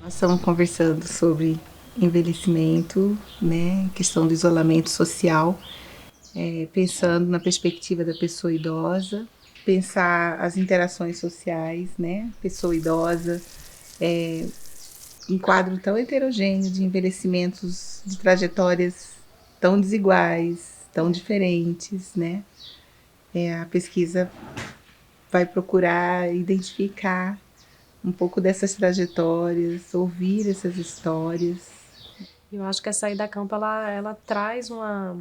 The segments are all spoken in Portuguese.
Nós estamos conversando sobre envelhecimento, né, questão do isolamento social, pensando na perspectiva da pessoa idosa, pensar as interações sociais, né, pessoa idosa, um quadro tão heterogêneo de envelhecimentos, de trajetórias tão desiguais, tão diferentes, né? A pesquisa vai procurar identificar um pouco dessas trajetórias, ouvir essas histórias. Eu acho que a saída a campo ela traz uma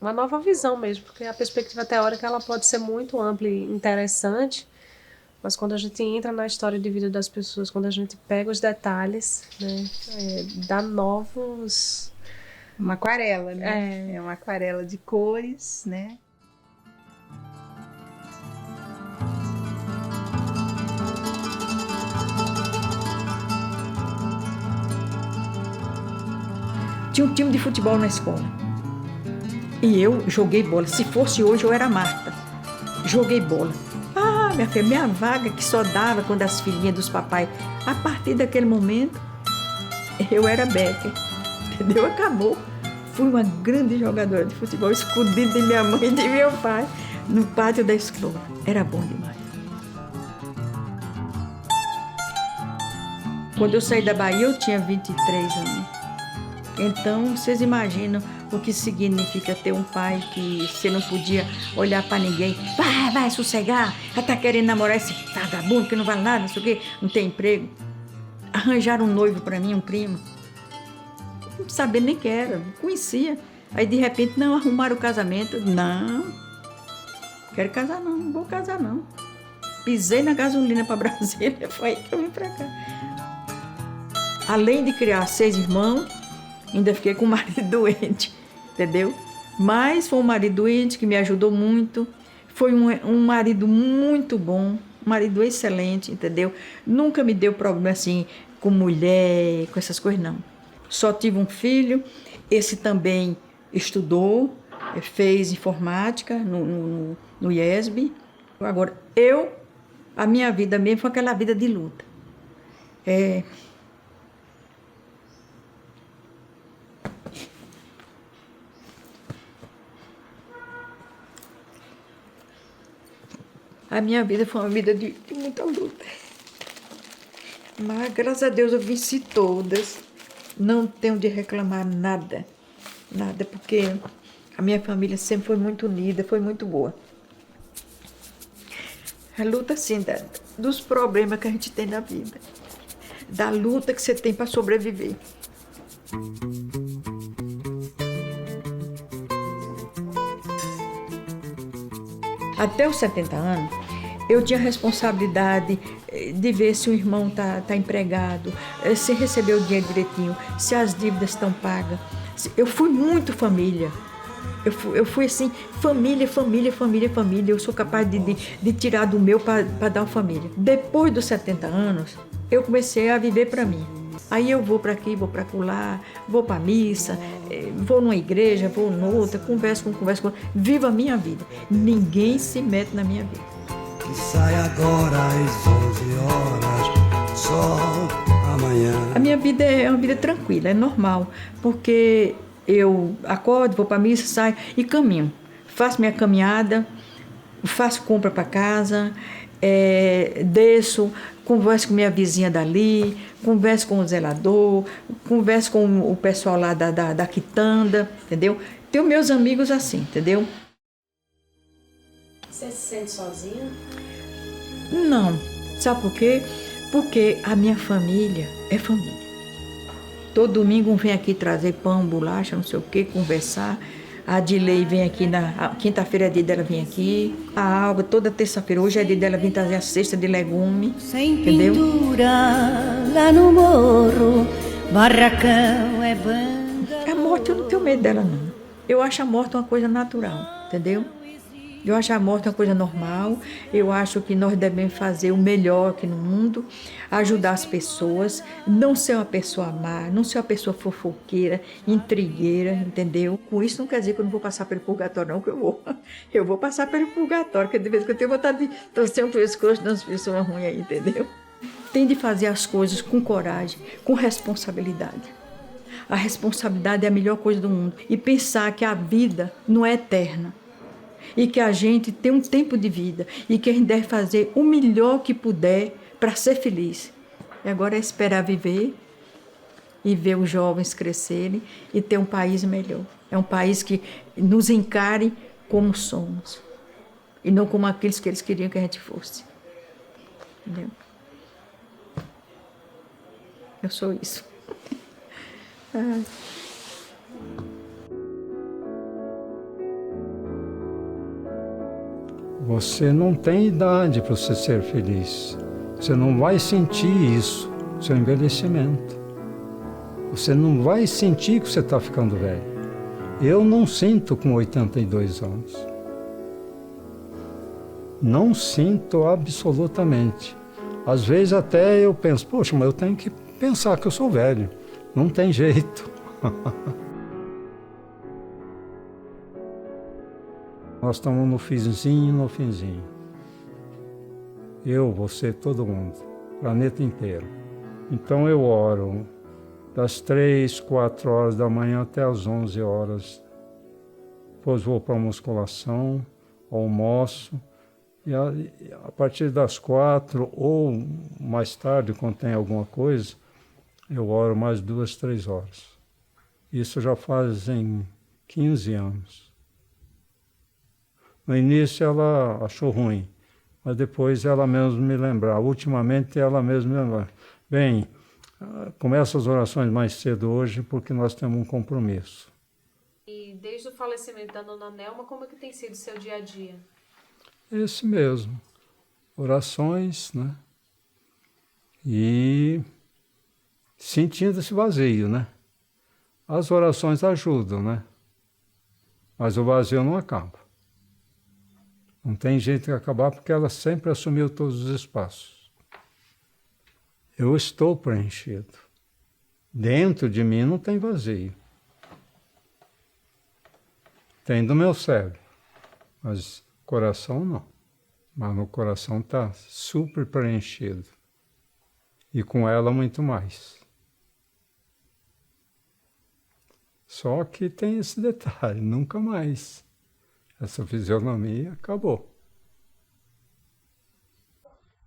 nova visão mesmo, porque a perspectiva teórica ela pode ser muito ampla e interessante, mas quando a gente entra na história de vida das pessoas, quando a gente pega os detalhes, né, dá novos. Uma aquarela, né? É uma aquarela de cores, né? Tinha um time de futebol na escola. E eu joguei bola. Se fosse hoje, eu era Marta. Joguei bola. Ah, minha filha, minha vaga que só dava quando as filhinhas dos papais. A partir daquele momento, eu era Becker. Entendeu? Acabou. Fui uma grande jogadora de futebol, escondida de minha mãe e de meu pai, no pátio da escola. Era bom demais. Quando eu saí da Bahia, eu tinha 23 anos. Então, vocês imaginam o que significa ter um pai que você não podia olhar para ninguém. Vai sossegar, já tá querendo namorar esse vagabundo que não vale nada, não sei o quê, não tem emprego. Arranjaram um noivo para mim, um primo. Não sabia nem quem era, não conhecia. Aí, de repente, não arrumaram o casamento. Não, quero casar não, não vou casar não. Pisei na gasolina para Brasília, foi aí que eu vim para cá. Além de criar 6 irmãos, ainda fiquei com um marido doente, entendeu? Mas foi um marido doente que me ajudou muito. Foi um marido muito bom, um marido excelente, entendeu? Nunca me deu problema assim com mulher, com essas coisas, não. Só tive um filho, esse também estudou, fez informática no IESB. Agora, a minha vida mesmo foi aquela vida de luta. A minha vida foi uma vida de muita luta. Mas, graças a Deus, eu venci todas. Não tenho de reclamar nada. Nada, porque a minha família sempre foi muito unida, foi muito boa. A luta, assim, dos problemas que a gente tem na vida. Da luta que você tem para sobreviver. Até os 70 anos, eu tinha responsabilidade de ver se o irmão tá empregado, se recebeu o dinheiro direitinho, se as dívidas estão pagas. Eu fui muito família. Eu fui assim, família. Eu sou capaz de tirar do meu para dar uma família. Depois dos 70 anos, eu comecei a viver para mim. Aí eu vou para aqui, vou para acolá, vou para missa, vou numa igreja, vou noutra, converso com, vivo a minha vida. Ninguém se mete na minha vida. Que sai agora às 11 horas, só amanhã. A minha vida é uma vida tranquila, é normal, porque eu acordo, vou para missa, saio e caminho. Faço minha caminhada, faço compra para casa, desço, converso com minha vizinha dali, converso com o zelador, converso com o pessoal lá da quitanda, entendeu? Tenho meus amigos assim, entendeu? Você se sente sozinha? Não. Sabe por quê? Porque a minha família é família. Todo domingo vem aqui trazer pão, bolacha, não sei o quê, conversar. A Adilei vem aqui quinta-feira é dia dela vir aqui. A Alba, toda terça-feira, hoje é dia dela vir trazer a cesta de legume. Sem entendeu? Pintura, lá no morro, barracão é banda. A morte, eu não tenho medo dela, não. Eu acho a morte uma coisa natural, entendeu? Eu acho a morte uma coisa normal. Eu acho que nós devemos fazer o melhor aqui no mundo, ajudar as pessoas, não ser uma pessoa má, não ser uma pessoa fofoqueira, intrigueira, entendeu? Com isso não quer dizer que eu não vou passar pelo purgatório, não, que eu vou. Eu vou passar pelo purgatório, porque de vez em quando eu tenho vontade de torcer um pescoço das pessoas ruins aí, entendeu? tem de fazer as coisas com coragem, com responsabilidade. A responsabilidade é a melhor coisa do mundo. E pensar que a vida não é eterna. E que a gente tem um tempo de vida. E que a gente deve fazer o melhor que puder para ser feliz. E agora é esperar viver e ver os jovens crescerem e ter um país melhor. É um país que nos encare como somos. E não como aqueles que eles queriam que a gente fosse. Entendeu? Eu sou isso. Você não tem idade para você ser feliz. Você não vai sentir isso, seu envelhecimento. Você não vai sentir que você está ficando velho. Eu não sinto com 82 anos. Não sinto absolutamente. Às vezes até eu penso, poxa, mas eu tenho que pensar que eu sou velho. Não tem jeito. Nós estamos no finzinho. Eu, você, todo mundo. Planeta inteiro. Então eu oro das 3, 4 horas da manhã até as 11 horas. Depois vou para a musculação, almoço. E a partir das 4 ou mais tarde, quando tem alguma coisa, eu oro mais 2, 3 horas. Isso já fazem 15 anos. No início ela achou ruim, mas depois ela mesma me lembrava. Ultimamente ela mesma me lembrava. Bem, começa as orações mais cedo hoje porque nós temos um compromisso. E desde o falecimento da dona Nelma, como é que tem sido o seu dia a dia? Esse mesmo. Orações, né? E sentindo esse vazio, né? As orações ajudam, né? Mas o vazio não acaba. Não tem jeito de acabar porque ela sempre assumiu todos os espaços. Eu estou preenchido. Dentro de mim não tem vazio. Tem do meu cérebro, mas coração não. Mas no coração está super preenchido. E com ela muito mais. Só que tem esse detalhe, nunca mais. Essa fisionomia acabou.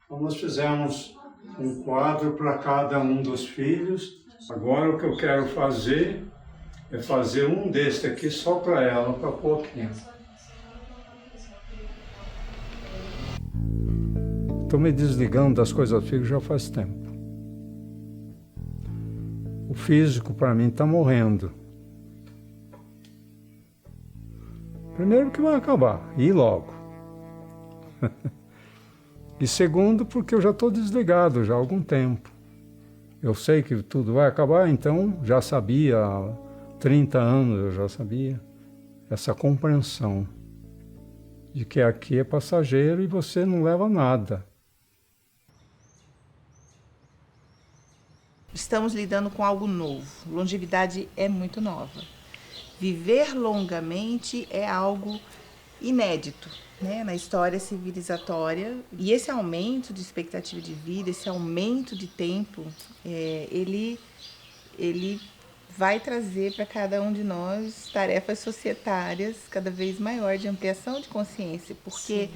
Então nós fizemos um quadro para cada um dos filhos. Agora o que eu quero fazer é fazer um desse aqui só para ela, para pôr aqui. Estou me desligando das coisas físicas já faz tempo. O físico para mim está morrendo. Primeiro que vai acabar, e logo. E segundo, porque eu já estou desligado já há algum tempo. Eu sei que tudo vai acabar, então já sabia, há 30 anos eu já sabia. Essa compreensão de que aqui é passageiro e você não leva nada. Estamos lidando com algo novo. Longevidade é muito nova. Viver longamente é algo inédito, né, na história civilizatória. E esse aumento de expectativa de vida, esse aumento de tempo, ele vai trazer para cada um de nós tarefas societárias cada vez maior de ampliação de consciência, porque sim,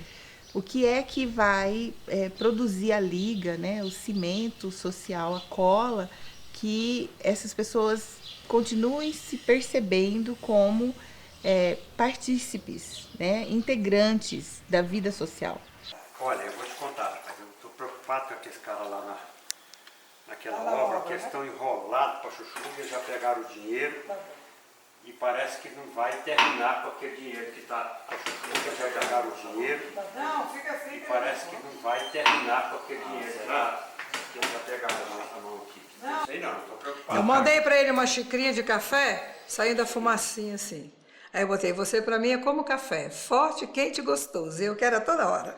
o que é que vai produzir a liga, né, o cimento social, a cola, que essas pessoas continuem se percebendo como partícipes, né, integrantes da vida social. Olha, eu vou te contar, rapaz, eu estou preocupado com aqueles caras lá naquela obra, que eles estão enrolados para chuchu, eles já pegaram o dinheiro e parece que não vai terminar com aquele dinheiro que está com a chuchu, eles já pegaram o dinheiro e parece que não vai terminar com aquele dinheiro que eles já pegaram na mão aqui. Não sei não, estou preocupado. Eu mandei para ele uma xicrinha de café, saindo a fumacinha assim. Aí eu botei, você para mim é como café, forte, quente e gostoso. E eu quero a toda hora.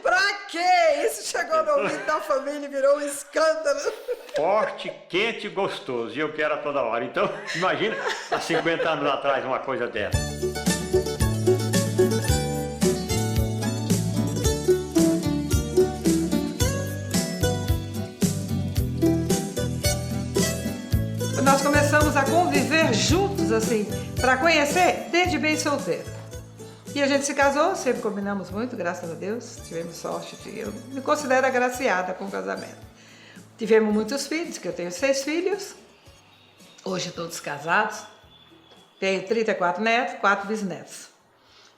Pra quê? Isso chegou no ouvido da família e virou um escândalo. Forte, quente e gostoso. E eu quero a toda hora. Então, imagina, há 50 anos atrás, uma coisa dessa. assim, para conhecer desde bem solteira. E a gente se casou, sempre combinamos muito, graças a Deus, tivemos sorte, eu me considero agraciada com o casamento. Tivemos muitos filhos, que eu tenho 6 filhos, hoje todos casados, tenho 34 netos, 4 bisnetos.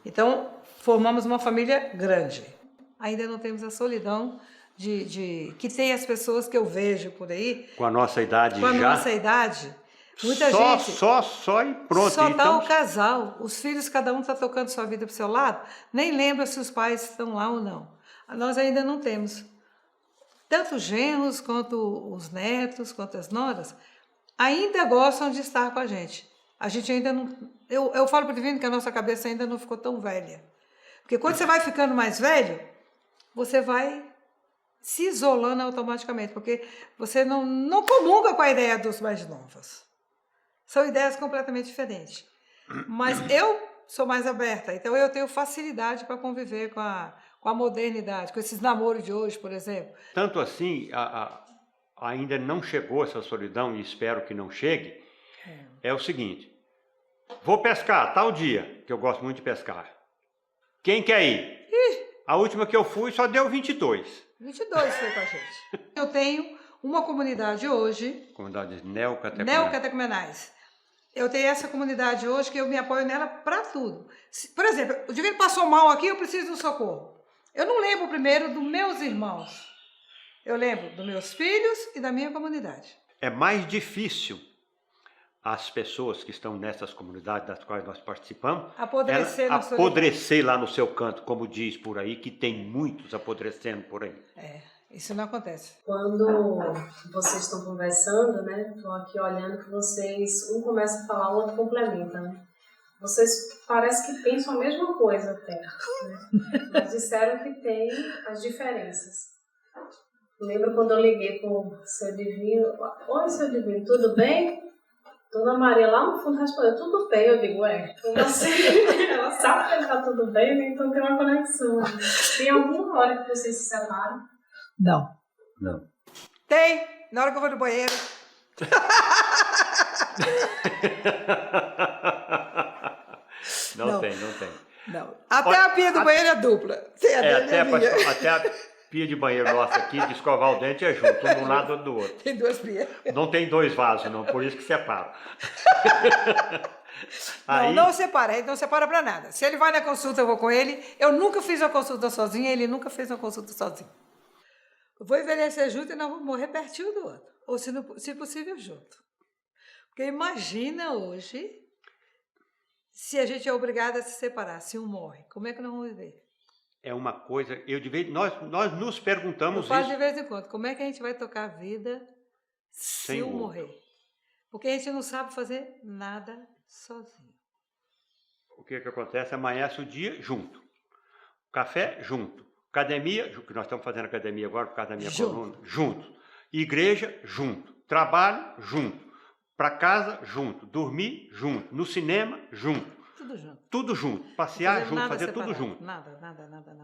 Então, formamos uma família grande. Ainda não temos a solidão que tem as pessoas que eu vejo por aí. Com a nossa idade com a já? Nossa idade. Muita só, gente. Só e pronto. Só então... tá o casal. Os filhos, cada um está tocando sua vida para o seu lado. Nem lembra se os pais estão lá ou não. Nós ainda não temos. Tanto os genros, quanto os netos, quanto as noras, ainda gostam de estar com a gente. A gente ainda não... Eu falo para o Divino que a nossa cabeça ainda não ficou tão velha. Porque quando você vai ficando mais velho, você vai se isolando automaticamente, porque você não comunga com a ideia dos mais novos. São ideias completamente diferentes. Mas eu sou mais aberta, então eu tenho facilidade para conviver com a modernidade, com esses namoros de hoje, por exemplo. Tanto assim, ainda não chegou essa solidão, e espero que não chegue, é o seguinte, vou pescar tal dia, que eu gosto muito de pescar. Quem quer ir? A última que eu fui só deu 22. 22 foi com a gente. Eu tenho uma comunidade hoje... Comunidade neocatecumenais. Eu tenho essa comunidade hoje que eu me apoio nela para tudo. Por exemplo, o Divino passou mal aqui, eu preciso de um socorro. Eu não lembro primeiro dos meus irmãos. Eu lembro dos meus filhos e da minha comunidade. É mais difícil as pessoas que estão nessas comunidades das quais nós participamos apodrecer lá no seu canto, como diz por aí, que tem muitos apodrecendo por aí. Isso não acontece. Quando vocês estão conversando, né? Estou aqui olhando que vocês, um começa a falar, o outro complementa, né? Vocês parece que pensam a mesma coisa até, né? Mas disseram que tem as diferenças. Lembro quando eu liguei para o Seu Divino, oi, Seu Divino, tudo bem? Dona Maria lá no fundo respondeu, tudo bem. Eu digo, como assim? Ela sabe que está tudo bem, né? Então tem uma conexão. Tem alguma hora que vocês se separam? Não. Tem, na hora que eu vou no banheiro. Não tem. Não. Até a pia do banheiro é dupla. Até a pia de banheiro nossa aqui, de escovar o dente, é junto, um de um lado ou do outro. Tem 2 pias. Não tem 2 vasos, não, por isso que separa. Não separa, ele não separa pra nada. Se ele vai na consulta, eu vou com ele. Eu nunca fiz uma consulta sozinha, ele nunca fez uma consulta sozinho. Eu vou envelhecer junto e nós vamos morrer pertinho do outro. Ou, se possível, junto. Porque imagina hoje, se a gente é obrigado a se separar, se um morre, como é que nós vamos viver? É uma coisa, nós nos perguntamos eu falo isso. De vez em quando, como é que a gente vai tocar a vida se um morrer? Porque a gente não sabe fazer nada sozinho. O que acontece? Amanhece o dia junto. Café, junto. Academia, que nós estamos fazendo academia agora por causa da minha coluna, junto. Igreja, junto. Trabalho, junto. Para casa, junto. Dormir, junto. No cinema, junto. Tudo junto. Tudo junto. Passear junto, fazer separado. Tudo junto. Nada.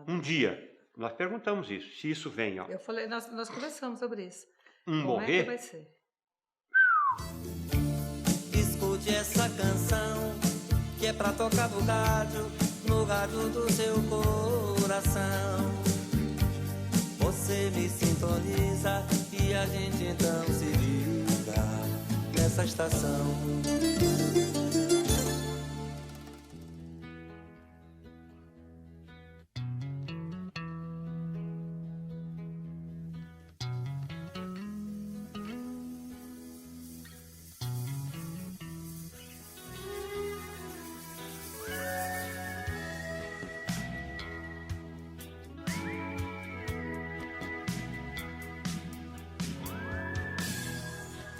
Um dia, nós perguntamos isso, se isso vem. Ó. Eu falei, nós conversamos sobre isso. Como é morrer? que vai ser? Escute essa canção, que é pra tocar no rádio do seu coração. Você me sintoniza e a gente então se liga nessa estação.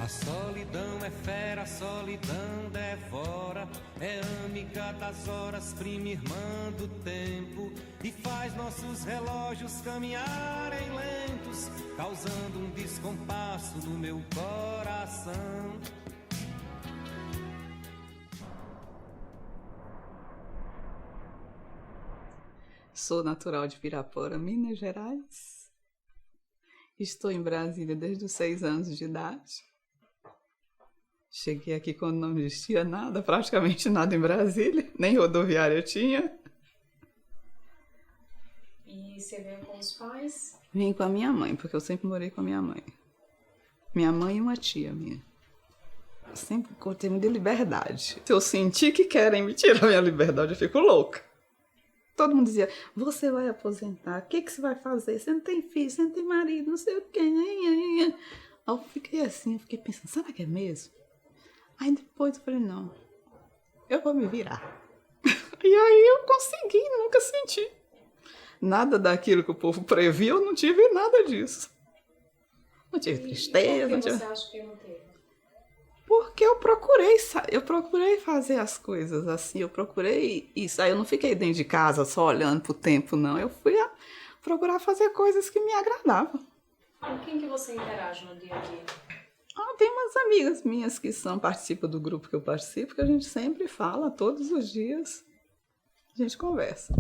A solidão é fera, a solidão devora, é amiga das horas, prima irmã do tempo, e faz nossos relógios caminharem lentos, causando um descompasso no meu coração. Sou natural de Pirapora, Minas Gerais. Estou em Brasília desde os 6 anos de idade. Cheguei aqui quando não existia nada, praticamente nada em Brasília, nem rodoviária tinha. E você veio com os pais? Vim com a minha mãe, porque eu sempre morei com a minha mãe. Minha mãe e uma tia minha. Eu sempre gostei muito de liberdade. Se eu sentir que querem me tirar a minha liberdade, eu fico louca. Todo mundo dizia, você vai aposentar, o que você vai fazer? Você não tem filho, você não tem marido, não sei o quê. Aí eu fiquei assim, eu fiquei pensando, será que é mesmo? Aí depois eu falei, não, eu vou me virar. E aí eu consegui, nunca senti. Nada daquilo que o povo previa, eu não tive nada disso. Não tive tristeza. Por que você acha que não teve? Porque eu procurei fazer as coisas assim, eu procurei isso. Aí eu não fiquei dentro de casa só olhando pro tempo, não. Eu fui procurar fazer coisas que me agradavam. Com quem que você interage no dia a dia? Tem umas amigas minhas que participam do grupo que eu participo, que a gente sempre fala, todos os dias. A gente conversa.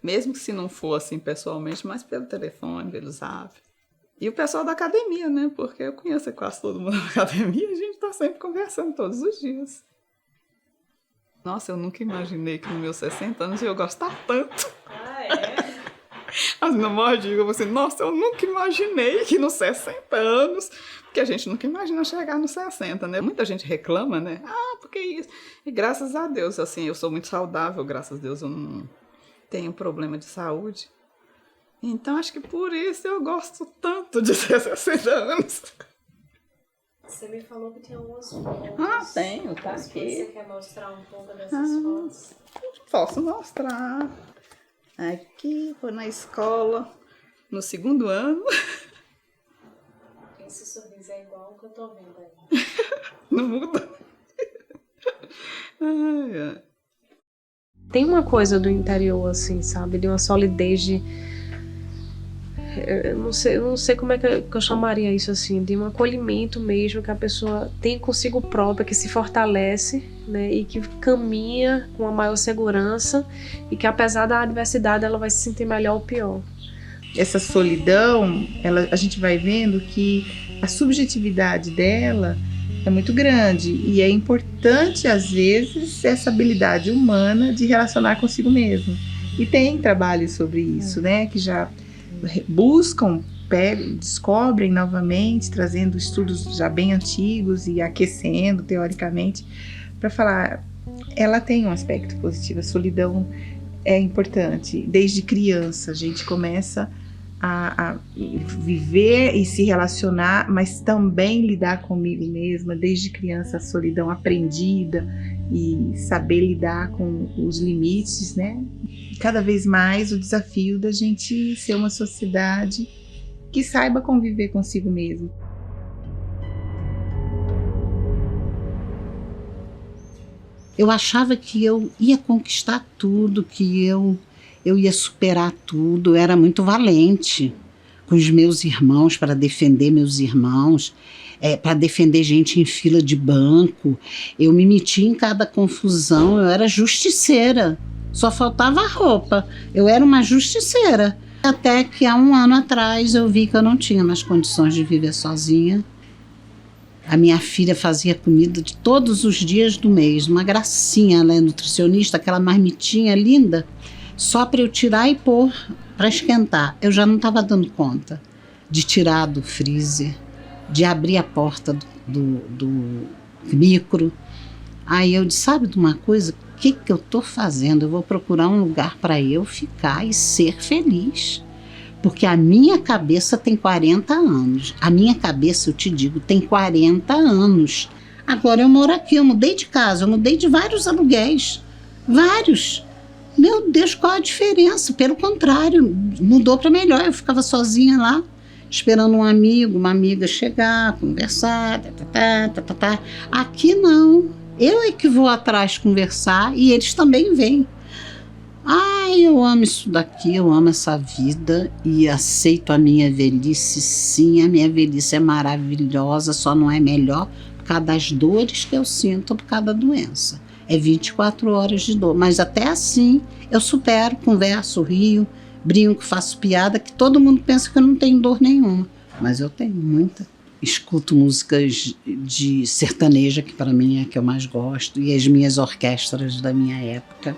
Mesmo que se não for assim pessoalmente, mas pelo telefone, pelo zap. E o pessoal da academia, né? Porque eu conheço quase todo mundo da academia, a gente tá sempre conversando todos os dias. Nossa, eu nunca imaginei que nos meus 60 anos eu ia gostar tanto. É? As memórias digam assim, nossa, eu nunca imaginei que nos 60 anos, porque a gente nunca imagina chegar nos 60, né? Muita gente reclama, né? Porque isso? E graças a Deus, assim, eu sou muito saudável, graças a Deus eu não tenho problema de saúde. Então, acho que por isso eu gosto tanto de ter 60 anos. Você me falou que tinha algumas fotos. Tenho, tá aqui. Você quer mostrar um pouco dessas fotos? Posso mostrar. Aqui, foi na escola, no 2º ano. Esse sorriso é igual ao que eu tô vendo aí. Não muda. Tem uma coisa do interior, assim, sabe? De uma solidez de... Eu não sei como é que eu chamaria isso, assim, de um acolhimento mesmo que a pessoa tem consigo própria, que se fortalece, né, e que caminha com uma maior segurança e que apesar da adversidade ela vai se sentir melhor ou pior. Essa solidão, a gente vai vendo que a subjetividade dela é muito grande e é importante às vezes essa habilidade humana de relacionar consigo mesmo. E tem trabalhos sobre isso, né, que já buscam, descobrem novamente, trazendo estudos já bem antigos e aquecendo teoricamente, para falar, ela tem um aspecto positivo, a solidão é importante. Desde criança a gente começa a viver e se relacionar, mas também lidar comigo mesma, desde criança a solidão aprendida e saber lidar com os limites, né? Cada vez mais o desafio da gente ser uma sociedade que saiba conviver consigo mesmo. Eu achava que eu ia conquistar tudo, que eu ia superar tudo. Eu era muito valente com os meus irmãos, para defender meus irmãos, para defender gente em fila de banco. Eu me metia em cada confusão, eu era justiceira. Só faltava a roupa. Eu era uma justiceira. Até que há 1 ano atrás eu vi que eu não tinha mais condições de viver sozinha. A minha filha fazia comida de todos os dias do mês, uma gracinha, ela é nutricionista, aquela marmitinha linda, só para eu tirar e pôr para esquentar. Eu já não estava dando conta de tirar do freezer, de abrir a porta do micro. Aí eu disse, sabe de uma coisa? O que eu estou fazendo? Eu vou procurar um lugar para eu ficar e ser feliz. Porque a minha cabeça tem 40 anos. A minha cabeça, eu te digo, tem 40 anos. Agora eu moro aqui, eu mudei de casa, eu mudei de vários aluguéis. Vários. Meu Deus, qual a diferença? Pelo contrário, mudou para melhor. Eu ficava sozinha lá, esperando um amigo, uma amiga chegar, conversar. Aqui não. Eu é que vou atrás conversar e eles também vêm. Eu amo isso daqui, eu amo essa vida e aceito a minha velhice, sim. A minha velhice é maravilhosa, só não é melhor por causa das dores que eu sinto por causa da doença. É 24 horas de dor, mas até assim eu supero, converso, rio, brinco, faço piada, que todo mundo pensa que eu não tenho dor nenhuma, mas eu tenho muita. escuto músicas de sertaneja, que para mim é a que eu mais gosto, e as minhas orquestras da minha época.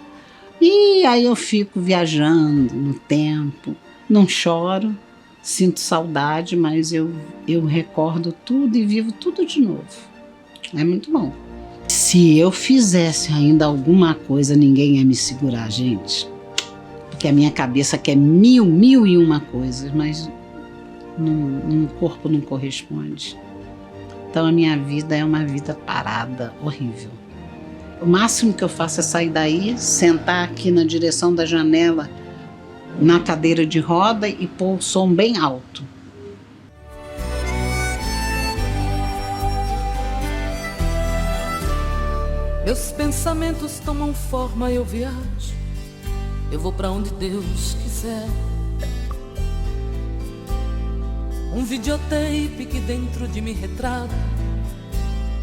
E aí eu fico viajando no tempo, não choro, sinto saudade, mas eu recordo tudo e vivo tudo de novo. É muito bom. Se eu fizesse ainda alguma coisa, ninguém ia me segurar, gente. Porque a minha cabeça quer mil e uma coisas, mas no corpo não corresponde. Então a minha vida é uma vida parada, horrível. O máximo que eu faço é sair daí, sentar aqui na direção da janela, na cadeira de roda e pôr o som bem alto. Meus pensamentos tomam forma, eu viajo, eu vou pra onde Deus quiser. Um videotape que dentro de mim retrata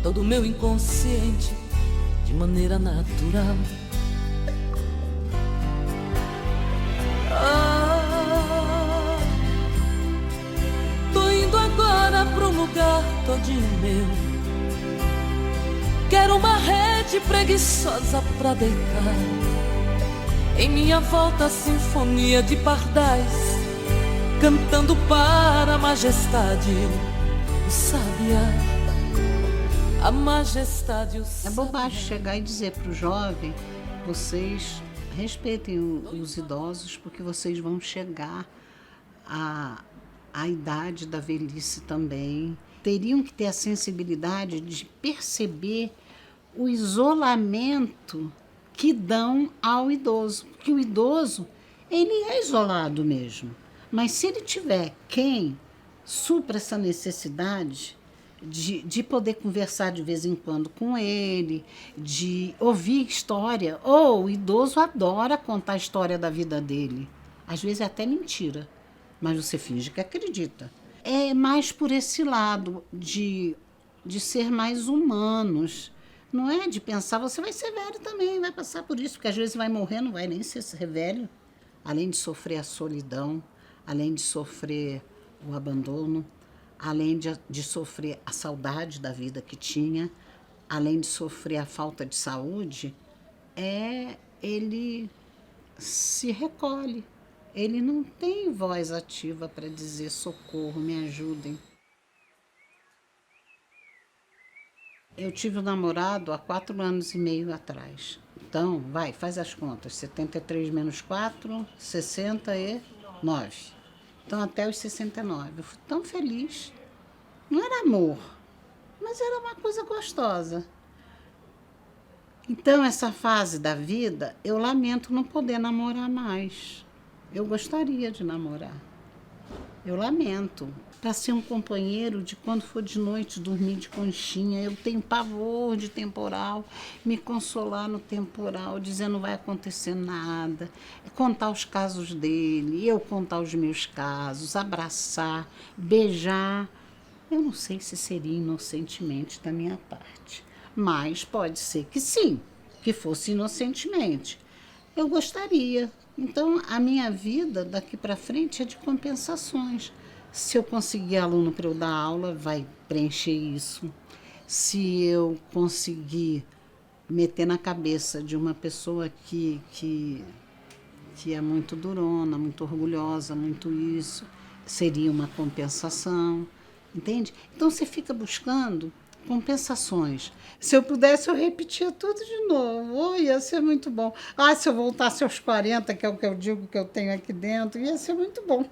todo o meu inconsciente de maneira natural. Tô indo agora pra um lugar todinho meu. Quero uma rede preguiçosa pra deitar. Em minha volta a sinfonia de pardais, cantando para a majestade, o sabiá, a majestade, o sabiá. É bobagem chegar e dizer para o jovem, vocês respeitem os idosos, porque vocês vão chegar à idade da velhice também. Teriam que ter a sensibilidade de perceber o isolamento que dão ao idoso, porque o idoso, ele é isolado mesmo. Mas se ele tiver quem supra essa necessidade de poder conversar de vez em quando com ele, de ouvir história, o idoso adora contar a história da vida dele. Às vezes é até mentira, mas você finge que acredita. É mais por esse lado de ser mais humanos. Não é de pensar, você vai ser velho também, vai passar por isso, porque às vezes vai morrer, não vai nem ser velho. Além de sofrer a solidão, além de sofrer o abandono, além de sofrer a saudade da vida que tinha, além de sofrer a falta de saúde, ele se recolhe. Ele não tem voz ativa para dizer socorro, me ajudem. Eu tive um namorado há 4 anos e meio atrás. Então, faz as contas. 73 menos 4, 69. Então, até os 69. Eu fui tão feliz. Não era amor, mas era uma coisa gostosa. Então, essa fase da vida, eu lamento não poder namorar mais. Eu gostaria de namorar. Eu lamento. Para ser um companheiro de quando for de noite dormir de conchinha. Eu tenho pavor de temporal, me consolar no temporal, dizer não vai acontecer nada, contar os casos dele, eu contar os meus casos, abraçar, beijar. Eu não sei se seria inocentemente da minha parte, mas pode ser que sim, que fosse inocentemente. Eu gostaria. Então, a minha vida daqui para frente é de compensações. Se eu conseguir aluno para eu dar aula, vai preencher isso. Se eu conseguir meter na cabeça de uma pessoa que é muito durona, muito orgulhosa, muito isso, seria uma compensação, entende? Então você fica buscando compensações. Se eu pudesse, eu repetia tudo de novo. Ia ser muito bom. Se eu voltasse aos 40, que é o que eu digo que eu tenho aqui dentro, ia ser muito bom.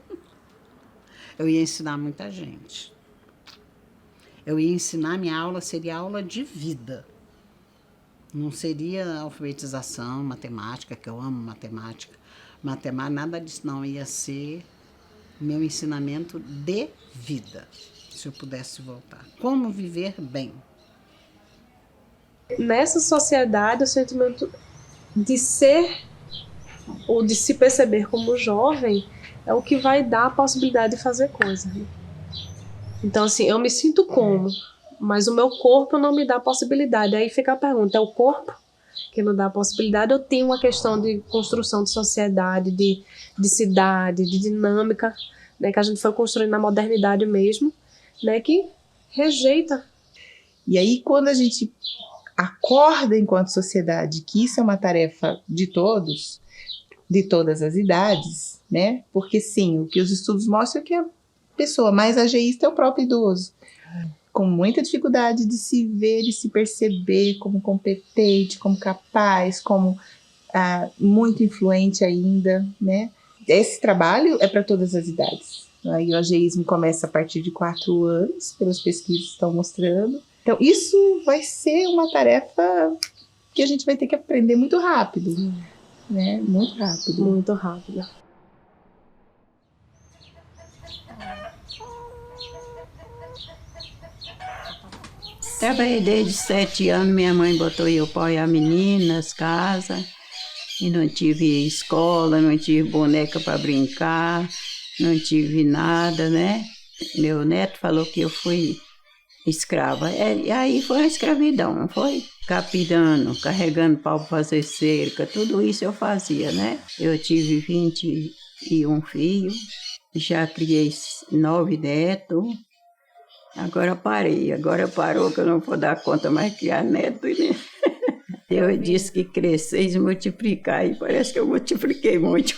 Eu ia ensinar muita gente. Eu ia ensinar, minha aula seria aula de vida. Não seria alfabetização, matemática, que eu amo matemática. Matemática, nada disso não. Ia ser meu ensinamento de vida, se eu pudesse voltar. Como viver bem. Nessa sociedade, o sentimento de ser ou de se perceber como jovem é o que vai dar a possibilidade de fazer coisa. Então, assim, eu me sinto como, mas o meu corpo não me dá a possibilidade. Aí fica a pergunta, é o corpo que não dá a possibilidade ou tem uma questão de construção de sociedade, de cidade, de dinâmica, né, que a gente foi construindo na modernidade mesmo, né, que rejeita. E aí, quando a gente acorda enquanto sociedade que isso é uma tarefa de todos, de todas as idades, né? Porque sim, o que os estudos mostram é que a pessoa mais ageísta é o próprio idoso, com muita dificuldade de se ver e se perceber como competente, como capaz, como muito influente ainda, né? Esse trabalho é para todas as idades. Aí o ageísmo começa a partir de 4 anos, pelas pesquisas que estão mostrando. Então, isso vai ser uma tarefa que a gente vai ter que aprender muito rápido, né? Muito rápido. Muito rápido. Trabalhei desde 7 anos, minha mãe botou eu para apoiar meninas, casa, e não tive escola, não tive boneca para brincar, não tive nada, né? Meu neto falou que eu fui escrava. E aí foi a escravidão, não foi? Capinando, carregando pau para fazer cerca, tudo isso eu fazia, né? Eu tive 21 filhos, já criei 9 netos. Agora parei, agora parou que eu não vou dar conta mais criar neto. Né? Deus disse que crescer e multiplicar, e parece que eu multipliquei muito.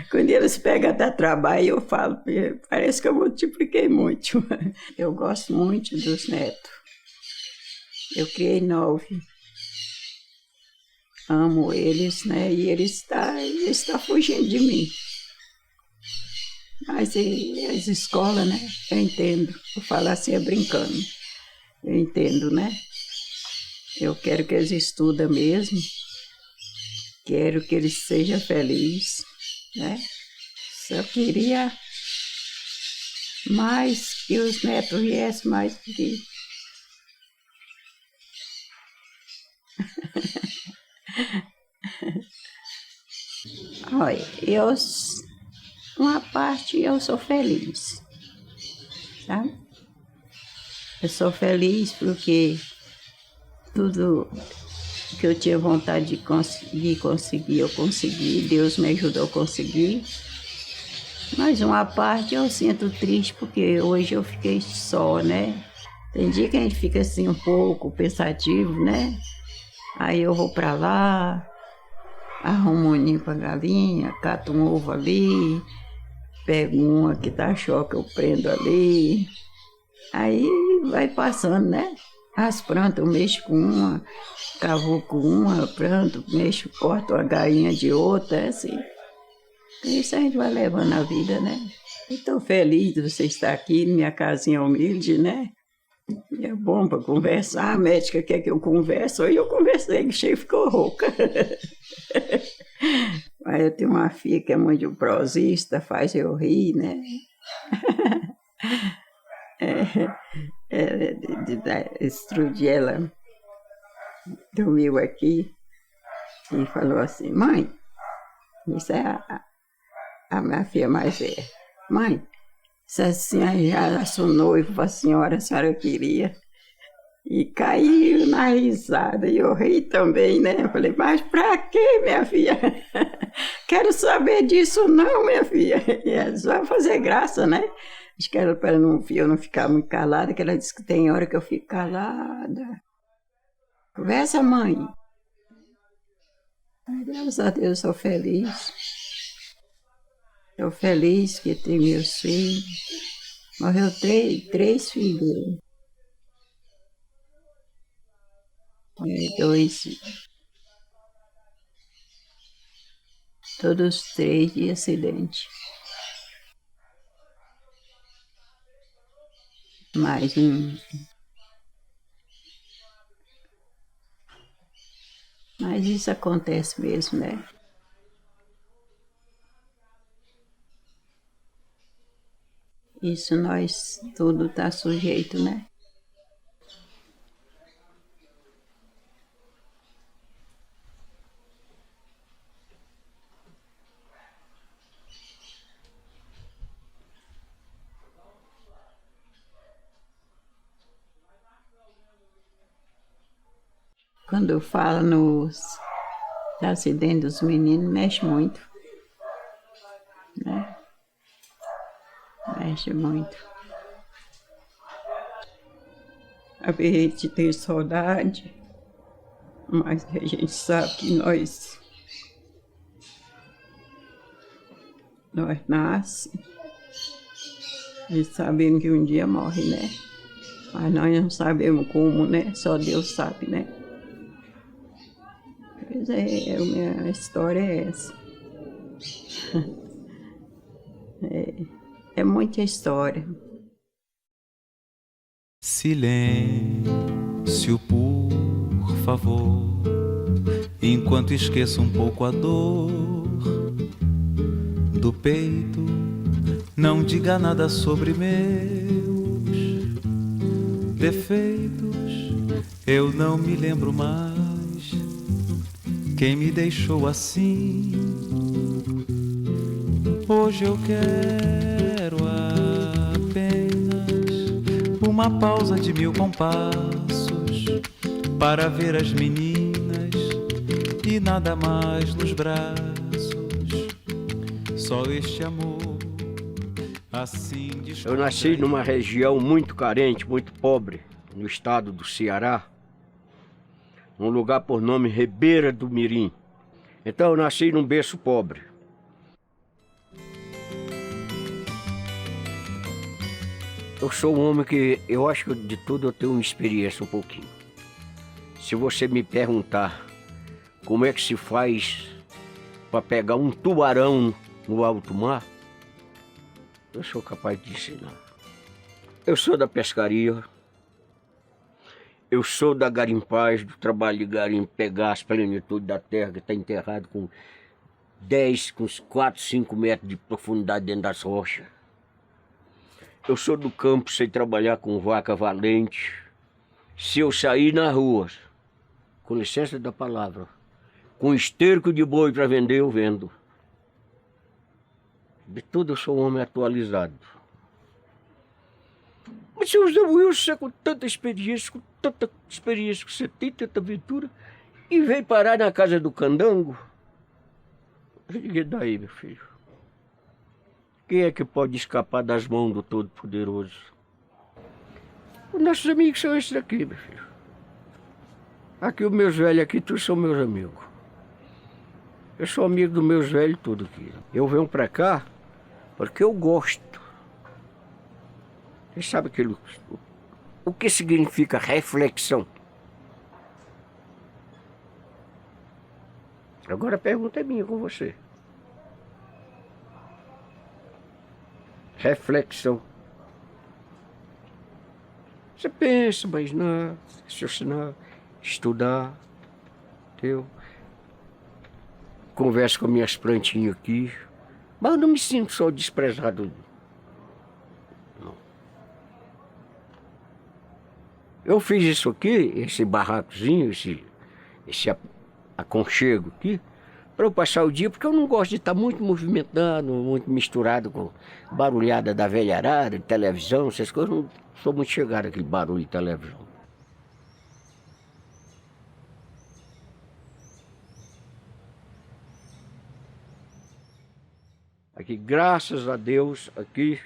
Quando eles pegam até trabalho, eu falo, parece que eu multipliquei muito. Eu gosto muito dos netos. Eu criei 9. Amo eles, né? E eles estão fugindo de mim. Mas as escolas, né? Eu entendo. Eu falo assim, é brincando. Eu entendo, né? Eu quero que eles estudem mesmo. Quero que eles sejam felizes, né? Só queria mais que os netos viessem mais do que... Olha, uma parte eu sou feliz, sabe? Eu sou feliz porque tudo que eu tinha vontade de conseguir, eu consegui, Deus me ajudou a conseguir. Mas uma parte eu sinto triste porque hoje eu fiquei só, né? Tem dia que a gente fica assim um pouco pensativo, né? Aí eu vou pra lá, arrumo um ninho pra galinha, cato um ovo ali, pego uma que tá choca, eu prendo ali. Aí vai passando, né? As plantas, eu mexo com uma, cavuco uma, planto, mexo, corto uma galinha de outra, assim. Isso a gente vai levando a vida, né? Estou feliz de você estar aqui, minha casinha humilde, né? É bom para conversar, a médica quer que eu converse, aí eu conversei, que cheio ficou rouca. Mas eu tenho uma filha que é muito prosista, faz eu rir, né? Outro dia ela dormiu aqui e falou assim, mãe, isso é a minha filha mais velha. Mãe, se a senhora já sou noivo para a senhora queria. E caiu na risada, e eu ri também, né? Eu falei, mas pra quê, minha filha? Quero saber disso não, minha filha. E ela vai fazer graça, né? Acho que era para eu não ficar muito calada, que ela disse que tem hora que eu fico calada. Conversa, mãe. Ai, graças a Deus, eu sou feliz. Estou feliz que tenho meus filhos. Morreu 3 filhos. 2. Todos 3 de acidente. Mais um. Mas isso acontece mesmo, né? Isso nós, tudo está sujeito, né? Quando eu falo nos acidentes dos meninos, mexe muito, né? mexe muito. A gente tem saudade, mas a gente sabe que nós nascemos e sabemos que um dia morre, né? Mas nós não sabemos como, né? Só Deus sabe, né? Pois é, a minha história é essa. É muita história. Silêncio, por favor, enquanto esqueço um pouco a dor do peito. Não diga nada sobre meus defeitos. Eu não me lembro mais quem me deixou assim. Hoje eu quero apenas uma pausa de 1000 compassos para ver as meninas e nada mais nos braços. Só este amor assim descontente. Eu nasci numa região muito carente, muito pobre, no estado do Ceará, num lugar por nome Ribeira do Mirim. Então eu nasci num berço pobre. Eu sou um homem que, eu acho que de tudo eu tenho uma experiência um pouquinho. Se você me perguntar como é que se faz para pegar um tubarão no alto mar, eu sou capaz de ensinar. Eu sou da pescaria, eu sou da garimpagem, do trabalho de garimpo, pegar as plenitudes da terra que está enterrado com 10, com uns 4, 5 metros de profundidade dentro das rochas. Eu sou do campo, sei trabalhar com vaca valente. Se eu sair na rua, com licença da palavra, com esterco de boi para vender, eu vendo. De tudo eu sou um homem atualizado. Mas, seu José Wilson, você com tanta experiência que você tem, tanta aventura, e veio parar na casa do candango? Eu digo, daí, meu filho? Quem é que pode escapar das mãos do Todo-Poderoso? Os nossos amigos são esses aqui, meu filho. Aqui os meus velhos aqui, todos são meus amigos. Eu sou amigo dos meus velhos tudo aqui. Eu venho pra cá porque eu gosto. Você sabe o que significa reflexão? Agora a pergunta é minha com você. Reflexão. Você pensa, mas não, raciocinar, estudar, entendeu? Converso com minhas plantinhas aqui, mas eu não me sinto só desprezado. Não. Eu fiz isso aqui, esse barracozinho, esse aconchego aqui, para eu passar o dia, porque eu não gosto de estar muito movimentando, muito misturado com barulhada da velharada, de televisão, essas coisas. Eu não sou muito chegado àquele barulho de televisão. Aqui, graças a Deus, aqui,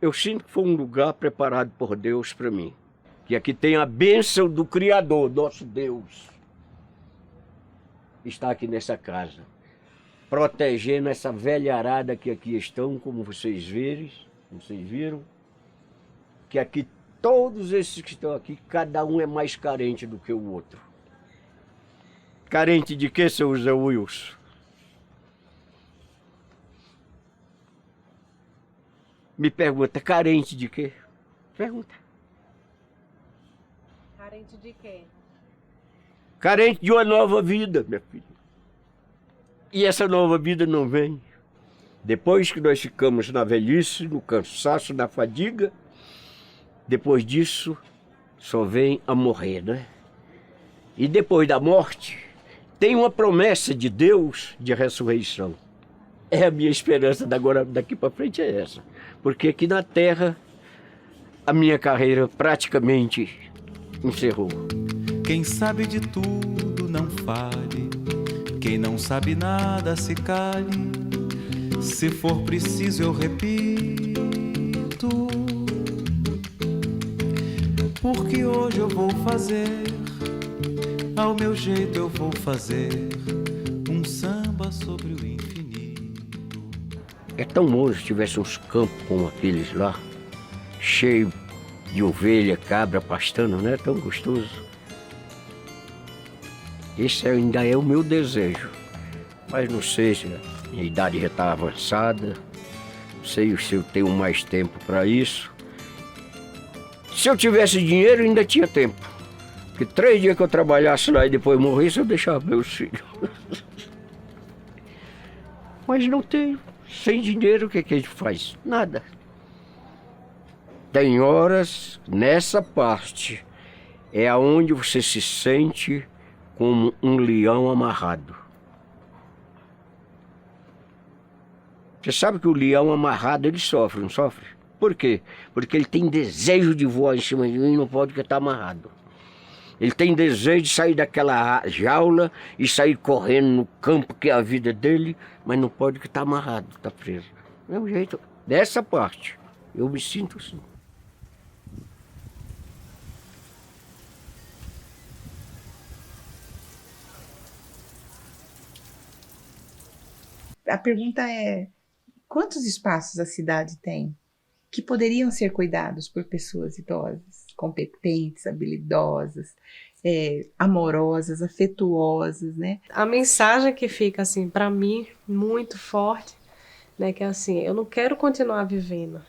eu sinto que foi um lugar preparado por Deus para mim. Que aqui tem a bênção do Criador, nosso Deus. Está aqui nessa casa, protegendo essa velharada que aqui estão, como vocês viram, que aqui todos esses que estão aqui, cada um é mais carente do que o outro. Carente de quê, seu José Wilson? Me pergunta, carente de quê? Pergunta. Carente de quê? Carente de uma nova vida, minha filha. E essa nova vida não vem. Depois que nós ficamos na velhice, no cansaço, na fadiga, depois disso só vem a morrer, né? E depois da morte, tem uma promessa de Deus de ressurreição. É a minha esperança daqui para frente é essa. Porque aqui na Terra, a minha carreira praticamente encerrou. Quem sabe de tudo não fale, quem não sabe nada se cale. Se for preciso eu repito, jeito, porque hoje eu vou fazer, ao meu jeito eu vou fazer um samba sobre o infinito. É tão bom se tivesse uns campos como aqueles lá, cheio de ovelha, cabra pastando, não é tão gostoso? Esse ainda é o meu desejo, mas não sei se a minha idade já está avançada, não sei se eu tenho mais tempo para isso. Se eu tivesse dinheiro, ainda tinha tempo, porque 3 dias que eu trabalhasse lá e depois morresse, eu deixava meus filhos. Mas não tenho. Sem dinheiro, o que a gente faz? Nada. Tem horas, nessa parte, é aonde você se sente como um leão amarrado. Você sabe que o leão amarrado, ele sofre, não sofre? Por quê? Porque ele tem desejo de voar em cima de mim e não pode porque está amarrado. Ele tem desejo de sair daquela jaula e sair correndo no campo que é a vida dele, mas não pode porque está amarrado, está preso. Do mesmo jeito, dessa parte, eu me sinto assim. A pergunta é: quantos espaços a cidade tem que poderiam ser cuidados por pessoas idosas, competentes, habilidosas, amorosas, afetuosas, né? A mensagem que fica, assim, para mim, muito forte, né, que é assim, eu não quero continuar vivendo.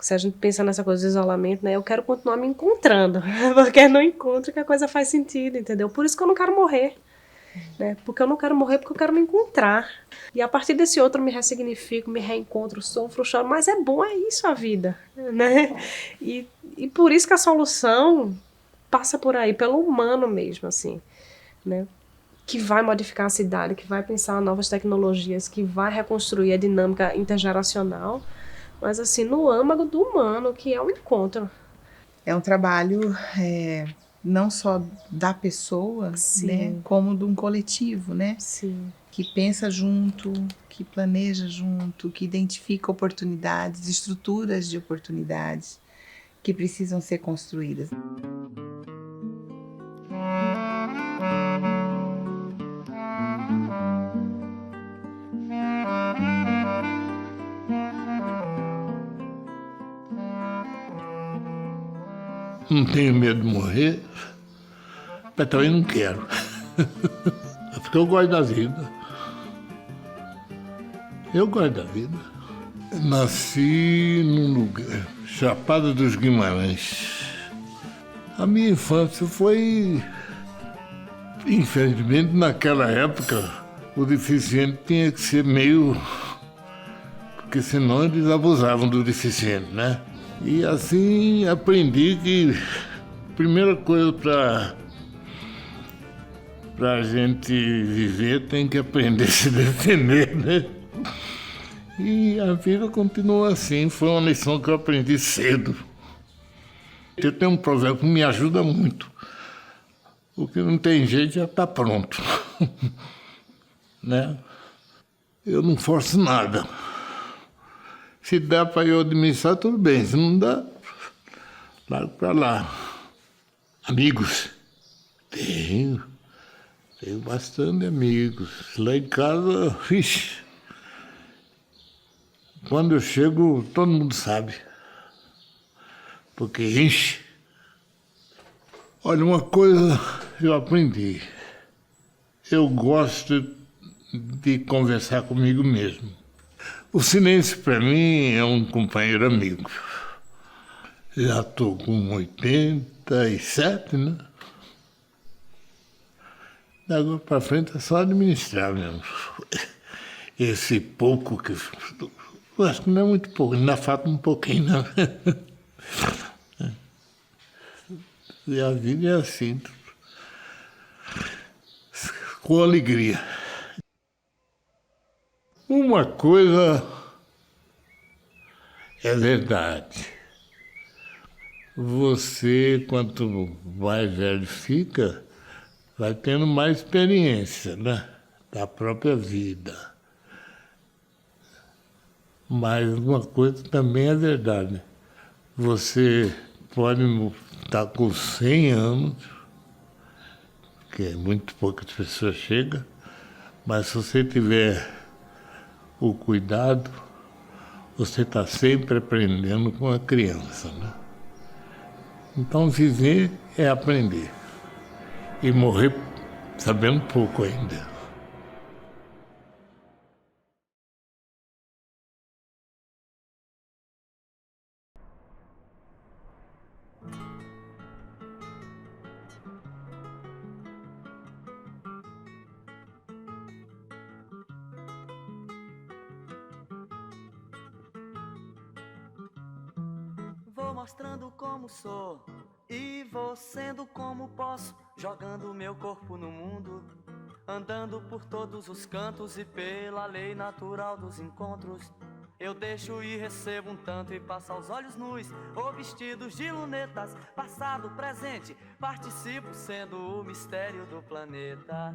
Se a gente pensa nessa coisa do isolamento, né, eu quero continuar me encontrando, porque é no encontro que a coisa faz sentido, entendeu? Por isso que eu não quero morrer. Né? Porque eu não quero morrer, porque eu quero me encontrar. E a partir desse outro eu me ressignifico, me reencontro, sofro, choro. Mas é bom, é isso a vida, né? E por isso que a solução passa por aí, pelo humano mesmo, assim, né? Que vai modificar a cidade, que vai pensar novas tecnologias, que vai reconstruir a dinâmica intergeracional, mas assim, no âmago do humano, que é o encontro. É um trabalho não só da pessoa, né, como de um coletivo, né? Sim. Que pensa junto, que planeja junto, que identifica oportunidades, estruturas de oportunidades que precisam ser construídas. Não tenho medo de morrer, mas também não quero. Porque eu gosto da vida. Eu gosto da vida. Nasci num lugar, Chapada dos Guimarães. A minha infância foi, infelizmente, naquela época, o deficiente tinha que ser meio... Porque senão eles abusavam do deficiente, né? E assim aprendi que a primeira coisa para a gente viver tem que aprender a se defender, né? E a vida continua assim, foi uma lição que eu aprendi cedo. Eu tenho um provérbio que me ajuda muito. O que não tem jeito já está pronto. Né? Eu não forço nada. Se dá para eu administrar, tudo bem. Se não dá, largo para lá. Amigos? Tenho bastante amigos. Lá em casa, vixe, quando eu chego, todo mundo sabe. Porque enche. Olha, uma coisa eu aprendi. Eu gosto de conversar comigo mesmo. O silêncio, para mim, é um companheiro amigo. Já estou com 87, né? Da agora para frente é só administrar mesmo. Esse pouco que... Eu acho que não é muito pouco, ainda falta um pouquinho, não. E a vida é assim, com alegria. Uma coisa é verdade. Você, quanto mais velho fica, vai tendo mais experiência, né? Da própria vida. Mas uma coisa também é verdade. Você pode estar com 100 anos, que é muito poucas pessoas chegam, mas se você tiver o cuidado, você está sempre aprendendo com a criança, né? Então viver é aprender. E morrer sabendo pouco ainda. Vou mostrando como sou e vou sendo como posso, jogando meu corpo no mundo, andando por todos os cantos e pela lei natural dos encontros. Eu deixo e recebo um tanto e passo aos olhos nus ou vestidos de lunetas, passado, presente, participo sendo o mistério do planeta.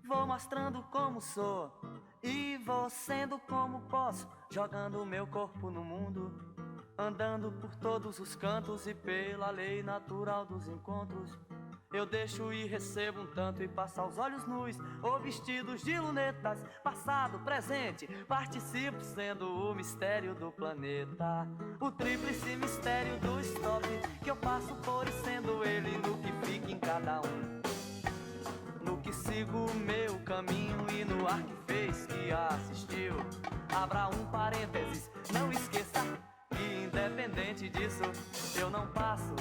Vou mostrando como sou e vou sendo como posso, jogando meu corpo no mundo, andando por todos os cantos e pela lei natural dos encontros. Eu deixo e recebo um tanto e passo aos olhos nus ou vestidos de lunetas, passado, presente, participo sendo o mistério do planeta. O tríplice mistério do stop, que eu passo por e sendo ele no que fica em cada um, no que sigo o meu caminho e no ar que fez, que assistiu. Abra um parênteses, não esqueça que independente disso eu não passo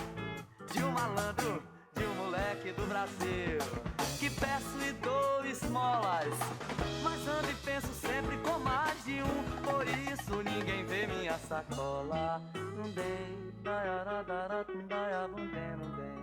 de um malandro, de um moleque do Brasil, que peço e dou esmolas, mas ando e penso sempre com mais de um, por isso ninguém vê minha sacola. Não dei, não dei,